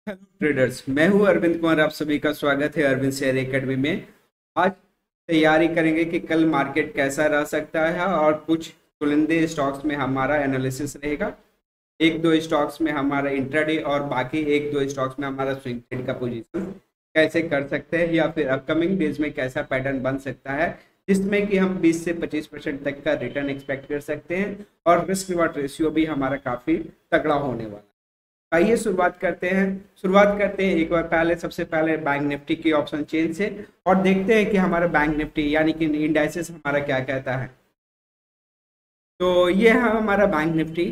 Hello traders, मैं हूं अरविंद कुमार। आप सभी का स्वागत है अरविंद शेयर एकेडमी में। आज तैयारी करेंगे कि कल मार्केट कैसा रह सकता है और कुछ चुनिंदे स्टॉक्स में हमारा एनालिसिस रहेगा। एक दो स्टॉक्स में हमारा इंट्राडे और बाकी एक दो स्टॉक्स में हमारा स्विंग ट्रेड का पोजीशन कैसे कर सकते हैं या फिर अपकमिंग डेज में कैसा पैटर्न बन सकता है, जिसमें कि हम 20 से 25% तक का रिटर्न एक्सपेक्ट कर सकते हैं और रिस्क रिवार्ड रेशियो भी हमारा काफ़ी तगड़ा होने वाला है। आइए शुरुआत करते हैं एक बार पहले सबसे पहले बैंक निफ्टी की ऑप्शन चेन से और देखते हैं कि हमारा बैंक निफ्टी यानी कि इंडाइसेस हमारा क्या कहता है। तो ये है हमारा बैंक निफ्टी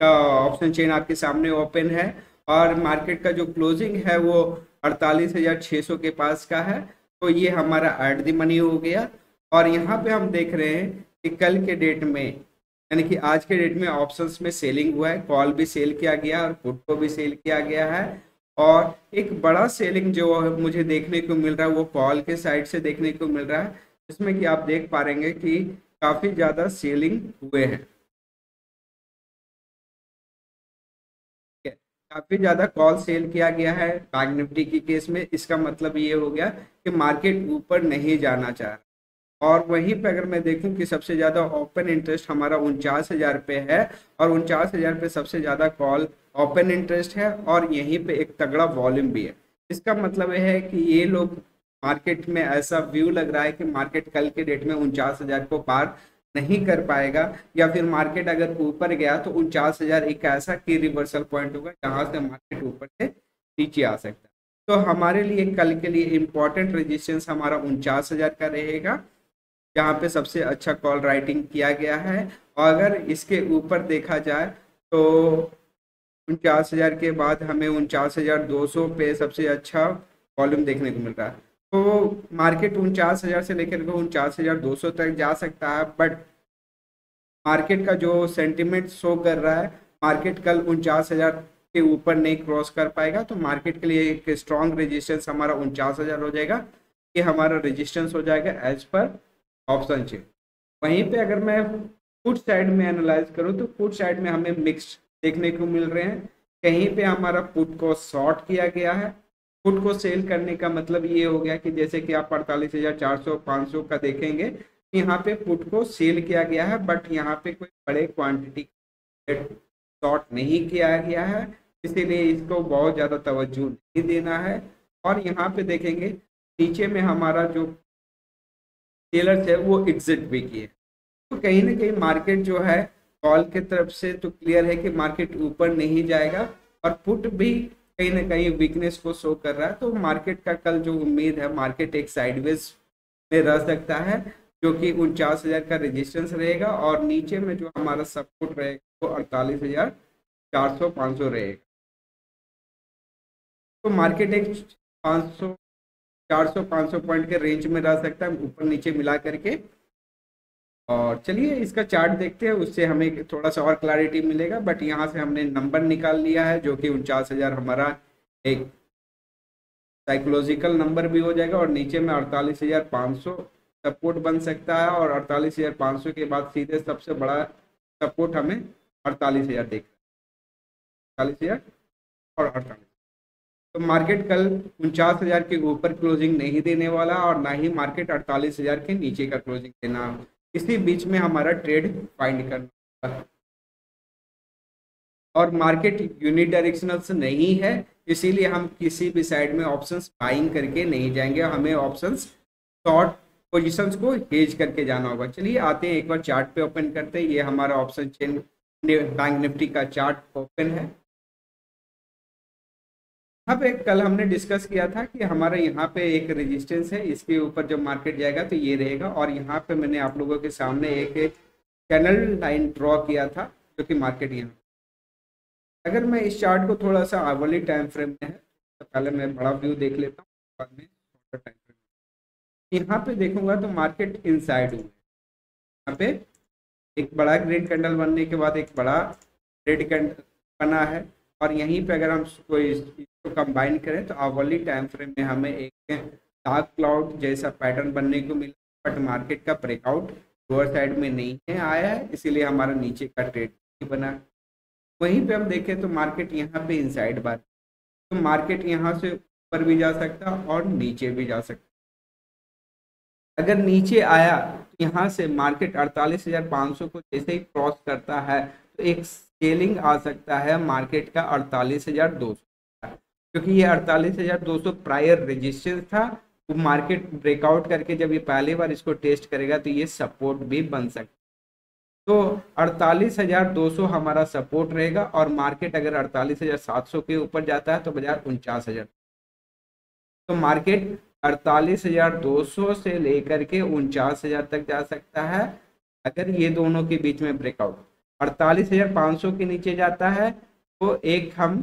का ऑप्शन चेन आपके सामने ओपन है और मार्केट का जो क्लोजिंग है वो 48,600 के पास का है। तो ये हमारा एट द मनी हो गया। और यहाँ पे हम देख रहे हैं कि कल के डेट में यानी कि आज के डेट में ऑप्शंस में सेलिंग हुआ है, कॉल भी सेल किया गया और पुट को भी सेल किया गया है। और एक बड़ा सेलिंग जो मुझे देखने को मिल रहा है वो कॉल के साइड से देखने को मिल रहा है, जिसमें कि आप देख पा रहे हैं कि काफ़ी ज़्यादा सेलिंग हुए हैं। काफी ज्यादा कॉल सेल किया गया है बैंक निफ्टी की केस में। इसका मतलब ये हो गया कि मार्केट ऊपर नहीं जाना चाह रहा। और वहीं पे अगर मैं देखूं कि सबसे ज्यादा ओपन इंटरेस्ट हमारा 49,000 पे है और 49,000 पे सबसे ज्यादा कॉल ओपन इंटरेस्ट है और यहीं पे एक तगड़ा वॉल्यूम भी है। इसका मतलब यह है कि ये लोग मार्केट में ऐसा व्यू लग रहा है कि मार्केट कल के डेट में 49,000 को पार नहीं कर पाएगा या फिर मार्केट अगर ऊपर गया तो 49,000 एक ऐसा की रिवर्सल पॉइंट होगा जहां से मार्केट ऊपर से नीचे आ सकता है। तो हमारे लिए कल के लिए इम्पोर्टेंट रेजिस्टेंस हमारा 49,000 का रहेगा, जहाँ पे सबसे अच्छा कॉल राइटिंग किया गया है। और अगर इसके ऊपर देखा जाए तो 49,000 के बाद हमें 49,200 पे सबसे अच्छा वॉल्यूम देखने को मिल रहा है। तो मार्केट 49,000 से लेकर के 49,200 तक जा सकता है, बट मार्केट का जो सेंटिमेंट शो कर रहा है मार्केट कल 49,000 के ऊपर नहीं क्रॉस कर पाएगा। तो मार्केट के लिए एक स्ट्रॉन्ग रेजिस्टेंस हमारा 49,000 हो जाएगा। ये हमारा रेजिस्टेंस हो जाएगा एज पर ऑप्शन चेन। वहीं पे अगर मैं पुट साइड में एनालाइज करूं तो पुट साइड में हमें मिक्स्ड देखने को मिल रहे हैं। कहीं पे हमारा पुट को शॉर्ट किया गया है। पुट को सेल करने का मतलब ये हो गया कि जैसे कि आप 48,400 500 का देखेंगे, यहाँ पे पुट को सेल किया गया है, बट यहाँ पे कोई बड़े क्वांटिटी शॉर्ट नहीं किया गया है, इसीलिए इसको बहुत ज़्यादा तवज्जो नहीं देना है। और यहाँ पे देखेंगे नीचे में हमारा जो सेलर्स है वो एग्जिट भी किए। तो कहीं ना कहीं मार्केट जो है कॉल के तरफ से तो क्लियर है कि मार्केट ऊपर नहीं जाएगा और पुट भी कहीं ना कहीं वीकनेस को शो कर रहा है। तो मार्केट का कल जो उम्मीद है मार्केट एक साइडवेज में रह सकता है, जो कि 49,000 का रेजिस्टेंस रहेगा और नीचे में जो हमारा सपोर्ट रहेगा वो 48,400 500 रहेगा। तो मार्केट एक 500 400 500 पॉइंट के रेंज में रह सकता है ऊपर नीचे मिला करके। और चलिए इसका चार्ट देखते हैं, उससे हमें थोड़ा सा और क्लैरिटी मिलेगा। बट यहाँ से हमने नंबर निकाल लिया है जो कि 49,000 हमारा एक साइकोलॉजिकल नंबर भी हो जाएगा और नीचे में 48,500 सपोर्ट बन सकता है। और 48,500 के बाद सीधे सबसे बड़ा सपोर्ट हमें 48,000 देख, 48,000 और 48। तो मार्केट कल 49,000 के ऊपर क्लोजिंग नहीं देने वाला और ना ही मार्केट 48,000 के नीचे का क्लोजिंग देना। इसी बीच में हमारा ट्रेड फाइंड करना और मार्केट यूनिडायरेक्शनल से नहीं है, इसीलिए हम किसी भी साइड में ऑप्शंस बाइंग करके नहीं जाएंगे। हमें ऑप्शंस शॉर्ट पोजीशंस को हेज करके जाना होगा। चलिए आते हैं एक बार चार्ट पे ओपन करते हैं। ये हमारा ऑप्शन चेन बैंक निफ्टी का चार्ट ओपन है। यहाँ पे कल हमने डिस्कस किया था कि हमारा यहाँ पे एक रेजिस्टेंस है, इसके ऊपर जब मार्केट जाएगा तो ये रहेगा। और यहाँ पे मैंने आप लोगों के सामने एक चैनल लाइन ड्रॉ किया था जो कि मार्केट यहाँ, अगर मैं इस चार्ट को थोड़ा सा आवली टाइम फ्रेम में है तो पहले मैं बड़ा व्यू देख लेता हूँ, बाद में छोटा टाइम फ्रेम। यहाँ पे देखूंगा तो मार्केट इनसाइड हुआ है। यहाँ पे एक बड़ा ग्रीन कैंडल बनने के बाद एक बड़ा रेड कैंडल बना है और यहीं पे अगर हम कोई इसको कंबाइन करें तो आवली टाइम फ्रेम में हमें एक डार्क क्लाउड जैसा पैटर्न बनने को मिला। बट मार्केट का ब्रेकआउट लोअर साइड में नहीं है आया है, इसीलिए हमारा नीचे का ट्रेड नहीं बना। वहीं पे हम देखें तो मार्केट यहाँ पे इनसाइड बार तो मार्केट यहाँ से ऊपर भी जा सकता है और नीचे भी जा सकता है। अगर नीचे आया तो यहाँ से मार्केट 48,500 को जैसे ही क्रॉस करता है तो एक स्केलिंग आ सकता है मार्केट का 48,200, क्योंकि ये 48,200 प्रायर रेजिस्टेंस था। वो मार्केट ब्रेकआउट करके जब ये पहली बार इसको टेस्ट करेगा तो ये सपोर्ट भी बन सकता है। तो 48,200 हमारा सपोर्ट रहेगा और मार्केट अगर 48,700 के ऊपर जाता है तो बाजार 49,000। तो मार्केट 48,200 से लेकर के 49,000 तक जा सकता है अगर ये दोनों के बीच में ब्रेकआउट 48,500 के नीचे जाता है तो एक हम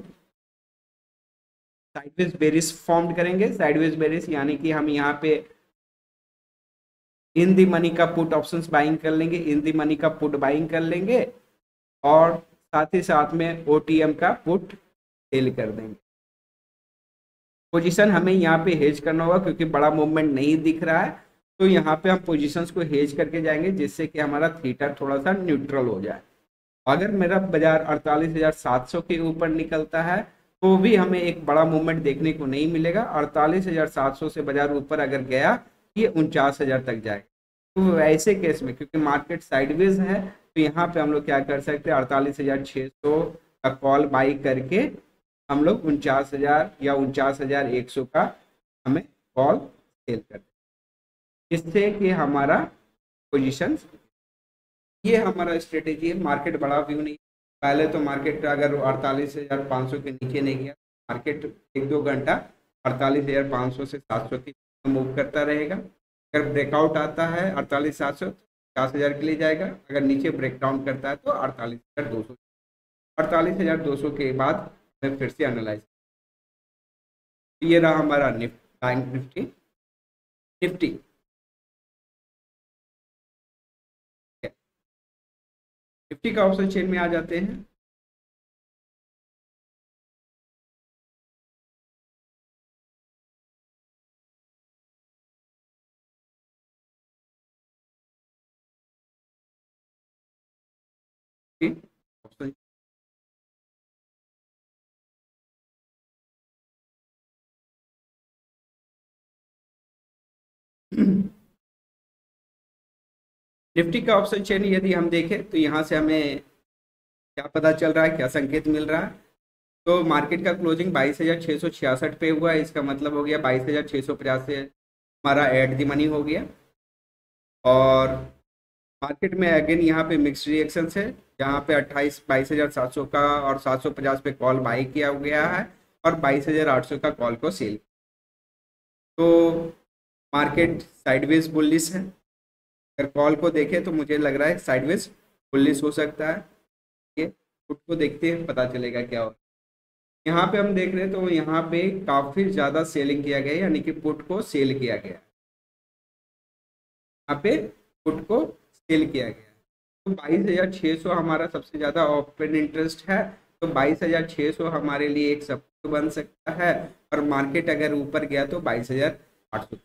साइडवेज बेरिस फॉर्म करेंगे। साइडवेज बेरिस यानी कि हम यहाँ पे इन दी मनी का पुट ऑप्शंस बाइंग कर लेंगे, इन दी मनी का पुट बाइंग कर लेंगे और साथ ही साथ में ओटीएम का पुट सेल कर देंगे। पोजीशन हमें यहाँ पे हेज करना होगा क्योंकि बड़ा मूवमेंट नहीं दिख रहा है, तो यहाँ पे हम पोजीशंस को हेज करके जाएंगे जिससे कि हमारा थीटा थोड़ा सा न्यूट्रल हो जाए। अगर मेरा बाजार 48,700 के ऊपर निकलता है तो भी हमें एक बड़ा मूवमेंट देखने को नहीं मिलेगा। 48,700 से बाजार ऊपर अगर गया ये 49,000 तक जाएगा। तो वैसे केस में क्योंकि मार्केट साइडवेज है तो यहाँ पे हम लोग क्या कर सकते हैं, 48,600 का कॉल बाई करके हम लोग 49,000 या 49,100 का हमें कॉल सेल कर दें, जिससे कि हमारा पोजीशन, ये हमारा स्ट्रेटेजी है। मार्केट बड़ा व्यू नहीं, पहले तो मार्केट अगर 48,500 के नीचे नहीं गया, मार्केट 1-2 घंटा 48,500 से 700 की मूव करता रहेगा। अगर ब्रेकआउट आता है 48,700 50,000 के लिए जाएगा, अगर नीचे ब्रेकडाउन करता है तो 48,200, 48,200 के बाद मैं फिर से एनालाइज। ये रहा हमारा बैंक निफ्टी। निफ्टी निफ्टी का ऑप्शन चेन में आ जाते हैं। ऑप्शन निफ्टी का ऑप्शन चेन यदि हम देखें तो यहाँ से हमें क्या पता चल रहा है, क्या संकेत मिल रहा है। तो मार्केट का क्लोजिंग 22,666 पे हुआ है, इसका मतलब हो गया 22,650 से हमारा एट दी मनी हो गया। और मार्केट में अगेन यहाँ पे मिक्स रिएक्शन है, जहाँ पे 22,700 का और 750 पे कॉल बाई किया गया है और 22,800 का कॉल को सेल। तो मार्केट साइडवेज बुलिश है। अगर कॉल को देखें तो मुझे लग रहा है साइडवेज बुलिश हो सकता है। ये पुट को देखते हैं पता चलेगा क्या हो। यहाँ पे हम देख रहे हैं तो यहाँ पे काफी ज्यादा सेलिंग किया गया, यानी कि पुट को सेल किया गया। यहाँ पे पुट को सेल किया गया तो 22,600 हमारा सबसे ज्यादा ओपन इंटरेस्ट है। तो 22,600 हमारे लिए एक सपोर्ट बन सकता है और मार्केट अगर ऊपर गया तो 22,800।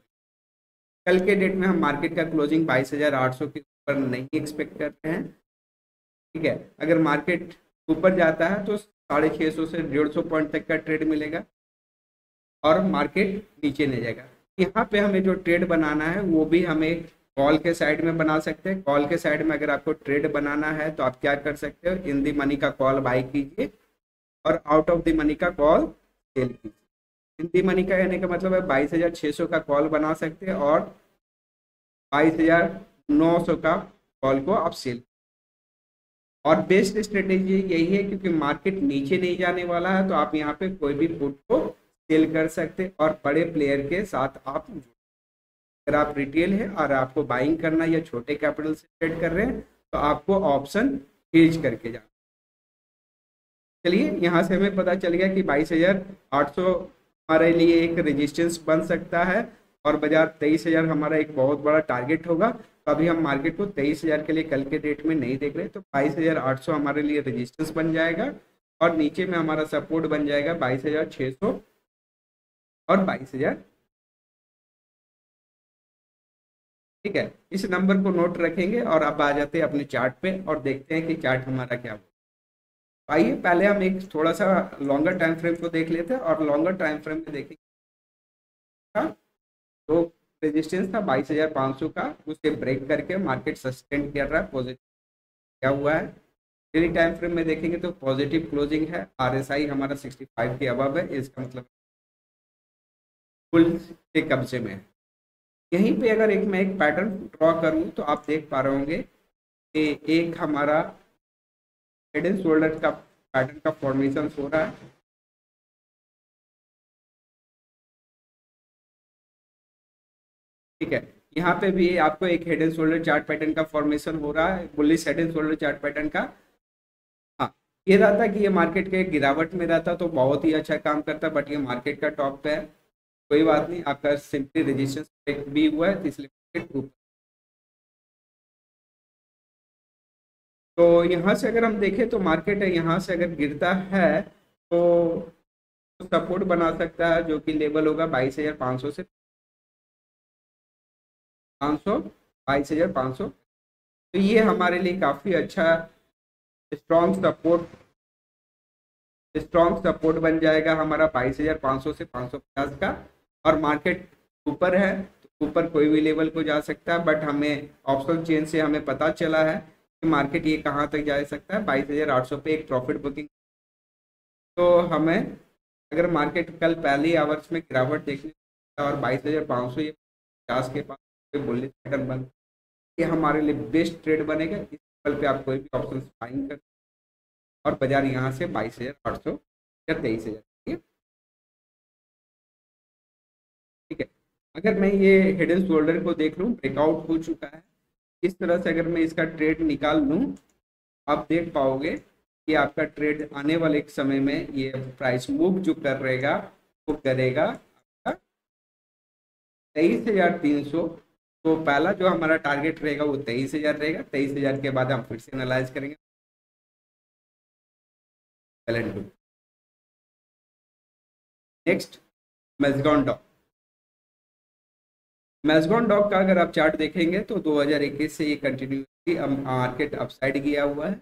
कल के डेट में हम मार्केट का क्लोजिंग 22,800 के ऊपर नहीं एक्सपेक्ट करते हैं। ठीक है, अगर मार्केट ऊपर जाता है तो 650 से 150 पॉइंट तक का ट्रेड मिलेगा और मार्केट नीचे नहीं जाएगा। यहाँ पे हमें जो ट्रेड बनाना है वो भी हमें कॉल के साइड में बना सकते हैं। कॉल के साइड में अगर आपको ट्रेड बनाना है तो आप क्या कर सकते हो, इन दी मनी का कॉल बाई कीजिए और आउट ऑफ द मनी का कॉल सेल कीजिए। इन दी मनी का यानी का मतलब है 22,600 का कॉल बना सकते हैं और 22,900 का कॉल को आप सेल। और बेस्ट स्ट्रेटेजी यही है क्योंकि मार्केट नीचे नहीं जाने वाला है तो आप यहाँ पे कोई भी पुट को सेल कर सकते और बड़े प्लेयर के साथ आप, अगर आप रिटेल है और आपको बाइंग करना या छोटे कैपिटल से ट्रेड कर रहे हैं तो आपको ऑप्शन हेज करके जाना। चलिए यहाँ से हमें पता चल गया कि 22,800 हमारे लिए एक रेजिस्टेंस बन सकता है और बाजार 23,000 हमारा एक बहुत बड़ा टारगेट होगा। तो अभी हम मार्केट को 23,000 के लिए कल के डेट में नहीं देख रहे, तो 22,800 हमारे लिए रेजिस्टेंस बन जाएगा और नीचे में हमारा सपोर्ट बन जाएगा 22,600 और 22,000। ठीक है, इस नंबर को नोट रखेंगे और अब आ जाते हैं अपने चार्ट पे और देखते हैं कि चार्ट हमारा क्या आइए पहले हम एक थोड़ा सा लॉन्गर टाइम फ्रेम को देख लेते हैं, और लॉन्गर टाइम फ्रेम में देखेंगे तो रेजिस्टेंस था 22,500 का, उसे ब्रेक करके मार्केट सस्टेन कर रहा है, पॉजिटिव क्या हुआ है। डेली टाइम फ्रेम में देखेंगे तो पॉजिटिव क्लोजिंग है, आरएसआई हमारा 65 के अबव है, इसका मतलब फुल के कब्जे में है। यहीं पे अगर मैं एक पैटर्न ड्रॉ करूं तो आप देख पा रहे होंगे कि एक हमारा हेड एंड शोल्डर का पैटर्न का फॉर्मेशन हो रहा है। ठीक है, यहाँ पे भी आपको एक head and shoulder chart pattern का फॉर्मेशन हो रहा है, bullish head and shoulder chart pattern का। हाँ, ये रहता कि ये मार्केट के गिरावट में रहता तो बहुत ही अच्छा काम करता, बट ये मार्केट का टॉप पे है, कोई बात नहीं, आपका सिंपली रजिस्टेंस ब्रेक भी हुआ है, तो इसलिए मार्केट ऊपर। तो यहाँ से अगर हम देखें तो मार्केट है यहाँ से अगर गिरता है तो सपोर्ट बना सकता है, जो कि लेवल होगा 22,500 से 500, 22,500। तो ये हमारे लिए काफ़ी अच्छा स्ट्रॉन्ग सपोर्ट बन जाएगा हमारा 22,500 से 550 का। और मार्केट ऊपर है तो ऊपर कोई भी लेवल को जा सकता है, बट हमें ऑप्शन चेन से हमें पता चला है कि मार्केट ये कहाँ तक जा सकता है, 22,800 पे एक प्रॉफिट बुकिंग। तो हमें अगर मार्केट कल पहली आवर्स में गिरावट देखने और 22,500 ये 50 के पास बुलिश पैटर्न बन, ये हमारे लिए बेस्ट ट्रेड बनेगा। इस लेवल पे आप कोई भी ऑप्शन बाइंग कर, और बाजार यहाँ से 22,800 या 23,000। ठीक है, अगर मैं ये हेड एंड शोल्डर को देख लूँ, ब्रेकआउट हो चुका है, इस तरह से अगर मैं इसका ट्रेड निकाल लूँ, आप देख पाओगे कि आपका ट्रेड आने वाले एक समय में ये प्राइस मूव जो कर रहेगा वो करेगा आपका 23,300। तो पहला जो हमारा टारगेट रहेगा वो 23,000 रहेगा, 23,000 के बाद हम फिर से एनालाइज करेंगे। Next, Mazagon Dock. Mazagon Dock का अगर आप चार्ट देखेंगे तो 2021 से ये कंटिन्यूसली मार्केट अपसाइड गया हुआ है,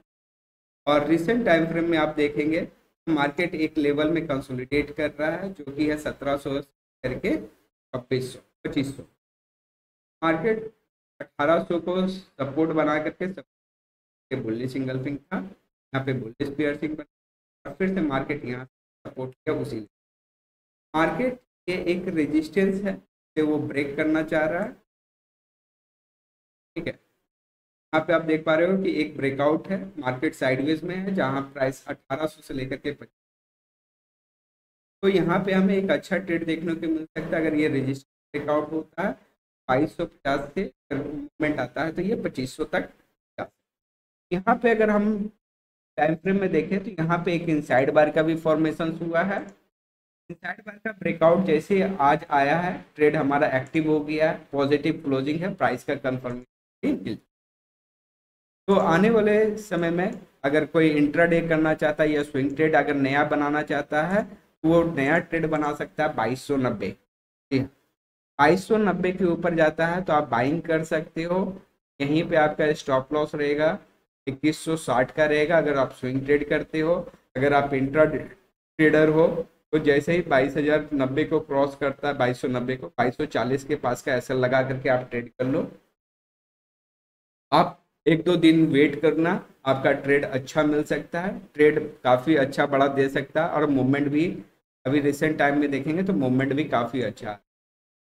और रिसेंट टाइम फ्रेम में आप देखेंगे तो मार्केट एक लेवल में कंसोलिडेट कर रहा है, जो कि है 1700 करके 2500। मार्केट 1800 को सपोर्ट बना करके सबसे बुलिश सिंगल था, यहाँ पे बुलिश पियर्सिंग बना, और फिर से मार्केट यहाँ सपोर्ट किया उसी। मार्केट ये एक रेजिस्टेंस है कि वो ब्रेक करना चाह रहा है। ठीक है, यहाँ पे आप देख पा रहे हो कि एक ब्रेकआउट है, मार्केट साइडवेज में है, जहाँ प्राइस 1800 से लेकर के 25। तो यहाँ पे हमें एक अच्छा ट्रेड देखने को मिल सकता है अगर ये रजिस्टर ब्रेकआउट होता है 2250 से, अगर मूवमेंट आता है तो ये 2500 तक जा सकता है। यहाँ पे अगर हम टाइम फ्रेम में देखें तो यहाँ पे एक इनसाइड बार का भी फॉर्मेशन हुआ है। इनसाइड बार का ब्रेकआउट जैसे आज आया है, ट्रेड हमारा एक्टिव हो गया है, पॉजिटिव क्लोजिंग है, प्राइस का कंफर्मेशन। तो आने वाले समय में अगर कोई इंट्राडे करना चाहता है या स्विंग ट्रेड अगर नया बनाना चाहता है तो वो नया ट्रेड बना सकता है 2290। जी हाँ, 2290 के ऊपर जाता है तो आप बाइंग कर सकते हो। यहीं पे आपका स्टॉप लॉस रहेगा 2160 का रहेगा अगर आप स्विंग ट्रेड करते हो। अगर आप इंट्रा ट्रेडर हो तो जैसे ही 22,090 को क्रॉस करता है, 2290 को 2240 के पास का एसएल लगा करके आप ट्रेड कर लो। आप एक दो दिन वेट करना, आपका ट्रेड अच्छा मिल सकता है, ट्रेड काफ़ी अच्छा बड़ा दे सकता है, और मूवमेंट भी अभी रिसेंट टाइम में देखेंगे तो मूवमेंट भी काफ़ी अच्छा है।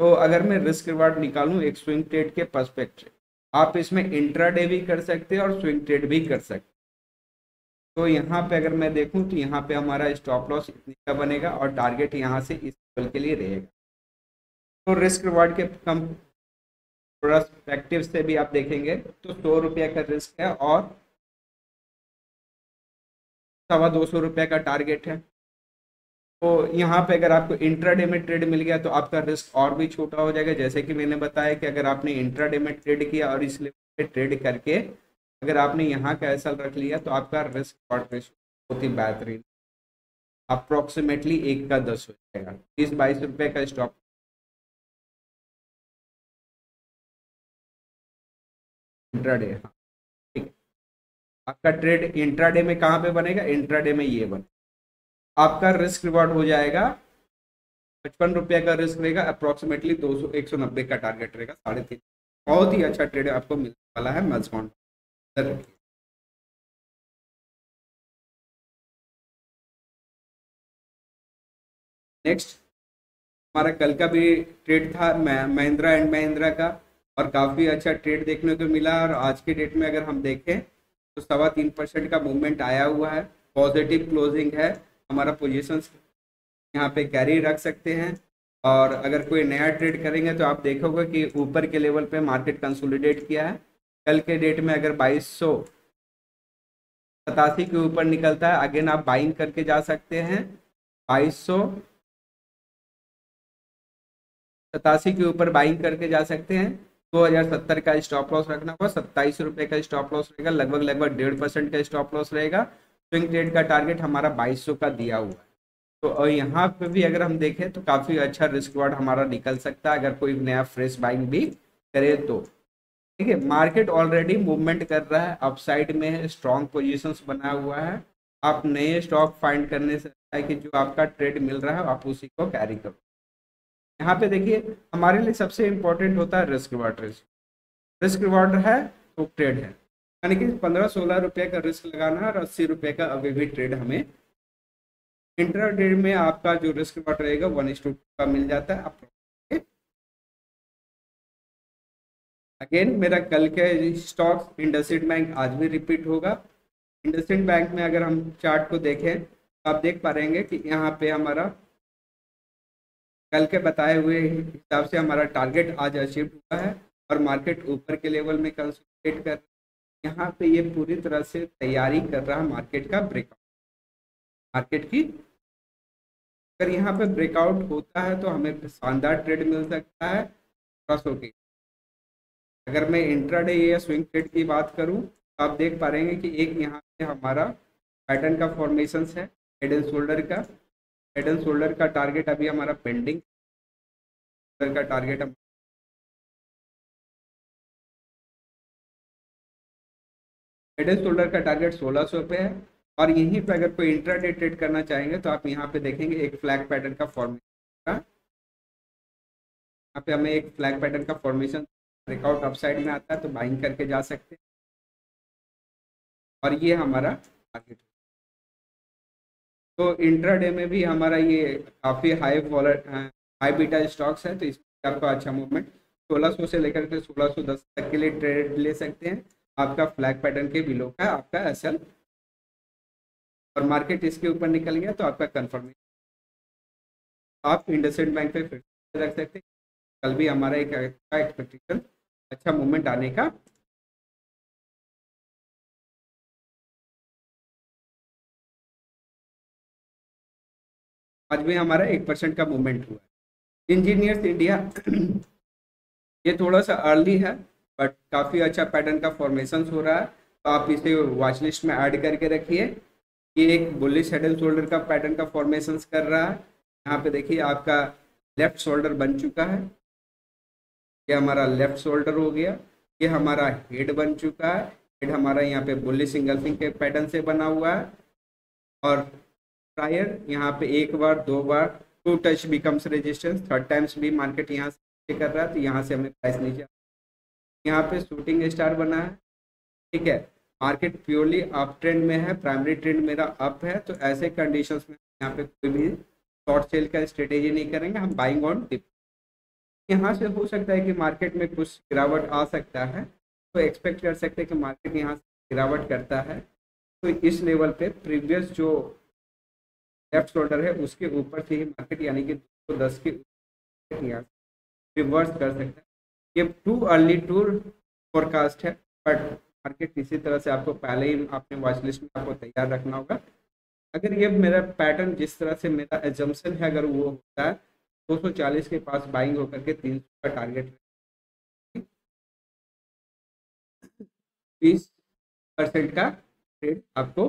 तो अगर मैं रिस्क रिवार्ड निकालूं एक स्विंग ट्रेड के पर्सपेक्टिव, आप इसमें इंट्राडे भी कर सकते हैं और स्विंग ट्रेड भी कर सकते हैं। तो यहाँ पे अगर मैं देखूं तो यहाँ पे हमारा स्टॉप लॉस इतने का बनेगा और टारगेट यहाँ से इस लेवल के लिए रहेगा। तो रिस्क रिवार्ड के कम पर्सपेक्टिव से भी आप देखेंगे तो 100 रुपये का रिस्क है और 250 रुपये का टारगेट है। तो यहाँ पे अगर आपको इंट्राडे में ट्रेड मिल गया तो आपका रिस्क और भी छोटा हो जाएगा। जैसे कि मैंने बताया कि अगर आपने इंट्राडे में ट्रेड किया और इस लेवल पे ट्रेड करके अगर आपने यहाँ का एसएल रख लिया तो आपका रिस्क और रेशियो बहुत ही बेहतरीन, अप्रोक्सीमेटली 1 का 10 हो जाएगा। 20-22 रुपये का स्टॉप इंट्राडे। हाँ, ठीक है। आपका ट्रेड इंट्राडे में कहाँ पे बनेगा, इंट्राडे में ये बने, आपका रिस्क रिवॉर्ड हो जाएगा 55 रुपये का रिस्क रहेगा, अप्रोक्सीमेटली 190 का टारगेट रहेगा, 3.5। बहुत ही अच्छा ट्रेड आपको मिलने वाला है मजकॉन। नेक्स्ट हमारा कल का भी ट्रेड था महिंद्रा एंड महिंद्रा का, और काफ़ी अच्छा ट्रेड देखने को मिला। और आज के डेट में अगर हम देखें तो 3.25% का मूवमेंट आया हुआ है, पॉजिटिव क्लोजिंग है। हमारा पोजीशंस यहाँ पे कैरी रख सकते हैं। और अगर कोई नया ट्रेड करेंगे तो आप देखोगे कि ऊपर के लेवल पे मार्केट कंसोलिडेट किया है। कल के डेट में अगर 2287 के ऊपर निकलता है, अगेन आप बाइंग करके जा सकते हैं। 2287 के ऊपर बाइंग करके जा सकते हैं। 2070 का स्टॉप लॉस रखना होगा, 27 रुपये का स्टॉप लॉस रहेगा, लगभग लगभग 1.5% का स्टॉप लॉस रहेगा। स्विंग ट्रेड का टारगेट हमारा 2200 का दिया हुआ है। तो और यहाँ पे भी अगर हम देखें तो काफ़ी अच्छा रिस्क रिवॉर्ड हमारा निकल सकता है, अगर कोई नया फ्रेश बाइंग भी करे तो। ठीक है, मार्केट ऑलरेडी मूवमेंट कर रहा है, अपसाइड में है, स्ट्रॉन्ग पोजीशंस बना हुआ है। आप नए स्टॉक फाइंड करने से अच्छा है कि जो आपका ट्रेड मिल रहा है आप उसी को कैरी करो। यहाँ पे देखिए हमारे लिए सबसे इंपॉर्टेंट होता है रिस्क रिवॉर्ड। रिस्क रिवॉर्ड है तो ट्रेड है, यानी कि 15-16 रुपये का रिस्क लगाना है और 80 रुपये का अभी भी ट्रेड हमें इंट्रा डे में आपका जो रिस्क रिवॉर्ड रहेगा 1:2 का मिल जाता है आप। अगेन मेरा कल के स्टॉक इंडसइंड बैंक आज भी रिपीट होगा। इंडसइंड बैंक में अगर हम चार्ट को देखें तो आप देख पा रहेंगे कि यहाँ पे हमारा कल के बताए हुए हिसाब से हमारा टारगेट आज अचीव हुआ है और मार्केट ऊपर के लेवल में कंसोलिडेट कर, यहाँ पे ये पूरी तरह से तैयारी कर रहा है मार्केट का ब्रेकआउट। मार्केट की अगर यहाँ पे ब्रेकआउट होता है तो हमें शानदार ट्रेड मिल सकता है क्रॉस होके। अगर मैं इंट्राडे या स्विंग ट्रेड की बात करूं तो आप देख पा रहे हैं कि एक यहाँ पे हमारा पैटर्न का फॉर्मेशन है हेड एंड शोल्डर का। हेड एंड शोल्डर का टारगेट अभी हमारा पेंडिंग का टारगेट हेड एंड शोल्डर का टारगेट 1600 पे है। और यहीं पे अगर कोई इंट्राडे ट्रेड करना चाहेंगे तो आप यहाँ पे देखेंगे एक फ्लैग पैटर्न का फॉर्मेशन, यहाँ पे हमें एक फ्लैग पैटर्न का फॉर्मेशन ब्रेकआउट अपसाइड में आता है तो बाइंग करके जा सकते हैं। और ये हमारा टारगेट। तो इंट्राडे में भी हमारा ये काफ़ी हाई बीटा स्टॉक्स है, तो इसमें आपका अच्छा मूवमेंट 1600 से लेकर के 1610 तक के लिए ट्रेड ले सकते हैं। आपका फ्लैग पैटर्न के बिलो का आपका एसएल और मार्केट इसके ऊपर निकल गया तो आपका कंफर्मेशन आप इंडसइंड बैंक पे फिर से रख सकते हैं। कल भी हमारा एक एक्सपेक्टेशन अच्छा मूवमेंट आने का। आज भी हमारा 1% का मूवमेंट हुआ है। इंजीनियर्स इंडिया ये थोड़ा सा अर्ली है बट काफ़ी अच्छा पैटर्न का फॉर्मेशन हो रहा है, तो आप इसे वॉच लिस्ट में ऐड करके रखिए। ये एक बुलिश हेड एंड शोल्डर का पैटर्न का फॉर्मेशन कर रहा है। यहाँ पे देखिए आपका लेफ्ट शोल्डर बन चुका है, ये हमारा लेफ्ट शोल्डर हो गया। ये हमारा हेड बन चुका है, हेड हमारा यहाँ पे बुलिश सिंगल्फिंग के पैटर्न से बना हुआ है। और प्रायर यहाँ पे एक बार दो बार two touch becomes resistance, third times भी मार्केट यहाँ से कर रहा है तो यहाँ से हमें प्राइस नीचे, यहाँ पे शूटिंग स्टार बना है। ठीक है, मार्केट प्योरली अप ट्रेंड में है, प्राइमरी ट्रेंड मेरा अप है, तो ऐसे कंडीशंस में यहाँ पे कोई भी शॉर्ट सेल का स्ट्रेटेजी नहीं करेंगे, हम बाइंग ऑन डिप। यहाँ से हो सकता है कि मार्केट में कुछ गिरावट आ सकता है, तो एक्सपेक्ट कर सकते हैं कि मार्केट यहाँ से गिरावट करता है तो इस लेवल पे प्रीवियस जो लेफ्ट शोल्डर है उसके ऊपर से ही मार्केट यानी कि 210 के यहाँ रिवर्स कर सकता है। ये टू अर्ली टू फोरकास्ट है बट मार्केट इसी तरह से आपको पहले ही अपने वॉच लिस्ट में आपको तैयार रखना होगा। अगर ये मेरा पैटर्न जिस तरह से मेरा एजम्पशन है अगर वो होता है 240 के पास बाइंग होकर के 300 का टारगेट 20% का ट्रेड आपको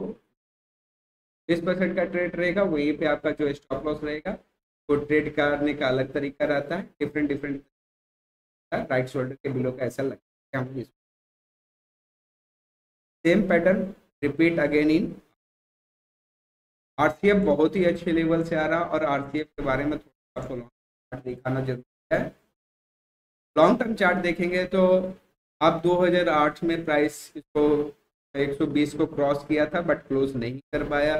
20% का ट्रेड रहेगा, वहीं पे आपका जो स्टॉप लॉस रहेगा वो ट्रेड करने का अलग तरीका रहता है, डिफरेंट डिफरेंट राइट शोल्डर के बिलो का ऐसा लगता है। Same pattern repeat again in RCF बहुत ही अच्छे लेवल से आ रहा, और आरसीएफ के बारे में थोड़ा आपको लॉन्ग चार्ट दिखाना जरूरी है। लॉन्ग टर्म चार्ट देखेंगे तो आप 2008 में प्राइस इसको 120 को क्रॉस किया था बट क्लोज नहीं कर पाया।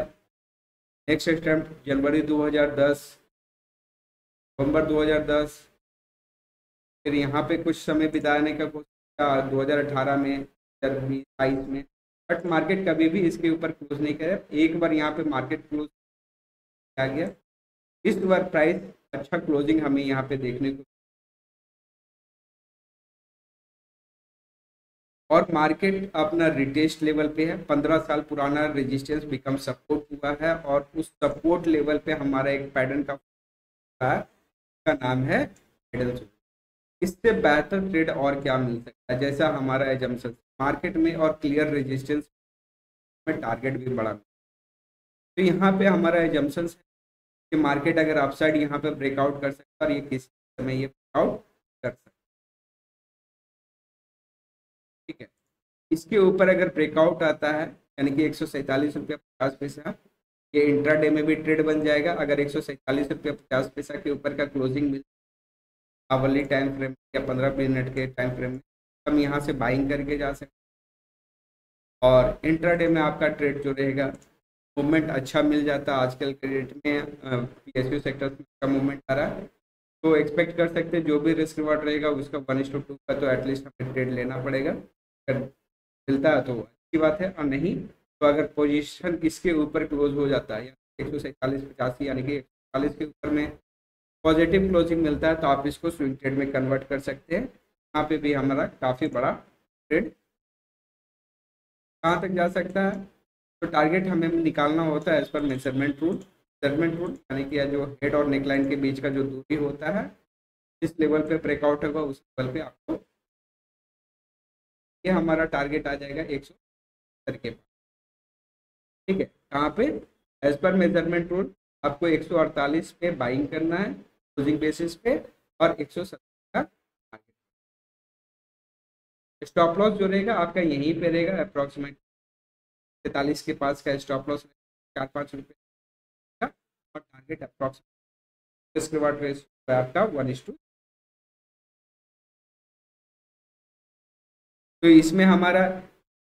नेक्स्ट अटेम्प्ट जनवरी 2010, नवंबर 2010, फिर यहाँ पे कुछ समय बिताने का कोशिश किया 2018 में, 2022 में, बट मार्केट कभी भी इसके ऊपर क्लोज नहीं करे। एक बार यहाँ पे मार्केट क्लोज आ गया, इस बार प्राइस अच्छा क्लोजिंग हमें यहाँ पे देखने को, और मार्केट अपना रिटेस्ट लेवल पे है। 15 साल पुराना रेजिस्टेंस बिकम सपोर्ट हुआ है, और उस सपोर्ट लेवल पे हमारा एक पैटर्न का नाम है मिडल जोन। इससे बेहतर ट्रेड और क्या मिल सकता है, जैसा हमारा एजम्पशन मार्केट में और क्लियर रेजिस्टेंस में टारगेट भी बढ़ा। तो यहाँ पे हमारा एजम्पशन है कि मार्केट अगर अपसाइड यहाँ पे ब्रेकआउट कर सकता है, और ये किस समय ये ब्रेकआउट कर सकता है, ठीक है। इसके ऊपर अगर ब्रेकआउट आता है यानी कि 147 रुपया 50 पैसा, ये इंट्राडे में भी ट्रेड बन जाएगा। अगर 147 रुपया 50 पैसा के ऊपर का क्लोजिंग मिल आवली टाइम फ्रेम या 15 मिनट के टाइम फ्रेम में, हम यहाँ से बाइंग करके जा सकते हैं। और इंट्राडे में आपका ट्रेड जो रहेगा, मूवमेंट अच्छा मिल जाता है। आजकल के रेट में पीएसयू सेक्टर का मूवमेंट आ रहा है, तो एक्सपेक्ट कर सकते हैं जो भी रिस्क रिवॉर्ड रहेगा उसका 1:2 का तो एटलीस्ट हमें ट्रेड लेना पड़ेगा। अगर मिलता है तो अच्छी बात है, और नहीं तो अगर पोजीशन इसके ऊपर क्लोज हो जाता है 147.85 यानी कि 140 के ऊपर में पॉजिटिव क्लोजिंग मिलता है, तो आप इसको स्विंग ट्रेड में कन्वर्ट कर सकते हैं। यहाँ पे भी हमारा काफ़ी बड़ा ट्रेड कहाँ तक जा सकता है, तो टारगेट हमें निकालना होता है as per measurement rule. Measurement rule यानी कि जो हेड और नेकलाइन के बीच का जो दूरी होता है, जिस लेवल पे ब्रेकआउट होगा उस लेवल पे आपको, ये हमारा टारगेट आ जाएगा 170 के पास, ठीक है। कहाँ पे, एज पर मेजरमेंट रूल आपको 148 पे बाइंग करना है क्लोजिंग बेसिस पे, और 170 का टारगेट। स्टॉप लॉस जो रहेगा आपका यहीं पे रहेगा, अप्रॉक्सीमेट 43 के पास का स्टॉप लॉस 4-5 रुपये का, और target approximate risk reward ratio आपका 1:2। तो इसमें हमारा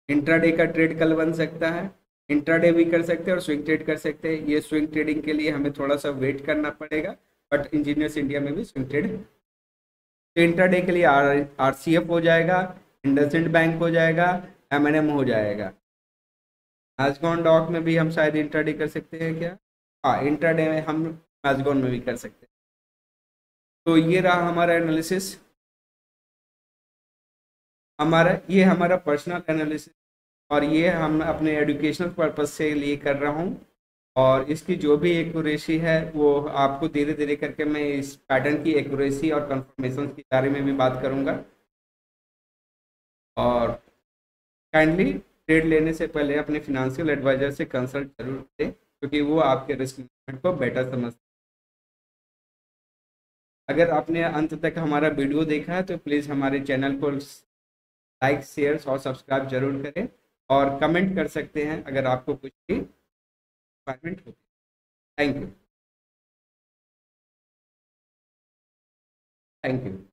इंट्राडे का ट्रेड कल बन सकता है, इंट्राडे भी कर सकते हैं और स्विंग ट्रेड कर सकते हैं। ये स्विंग ट्रेडिंग के लिए हमें थोड़ा सा वेट करना पड़ेगा, बट इंजीनियर्स इंडिया में भी स्विंग ट्रेड, तो इंट्राडे के लिए आरसीएफ हो जाएगा, इंडसइंड बैंक हो जाएगा, एमएनएम हो जाएगा। मैजगॉन डॉक में भी हम शायद इंट्राडे कर सकते हैं क्या, हाँ इंट्राडे में हम मैजगॉन में भी कर सकते हैं। तो ये रहा हमारा एनालिसिस, ये हमारा पर्सनल एनालिसिस, और ये हम अपने एजुकेशनल पर्पस से लिए कर रहा हूँ। और इसकी जो भी एक्यूरेसी है वो आपको धीरे धीरे करके मैं इस पैटर्न की एक्यूरेसी और कंफर्मेशन के बारे में भी बात करूँगा। और काइंडली ट्रेड लेने से पहले अपने फिनेंशियल एडवाइजर से कंसल्ट जरूर करें, क्योंकि वो आपके रिस्क मैनेजमेंट को बेटर समझते हैं। अगर आपने अंत तक हमारा वीडियो देखा है तो प्लीज़ हमारे चैनल को लाइक शेयर और सब्सक्राइब जरूर करें, और कमेंट कर सकते हैं अगर आपको कुछ भी रिक्वायरमेंट होती है। Thank you. Thank you.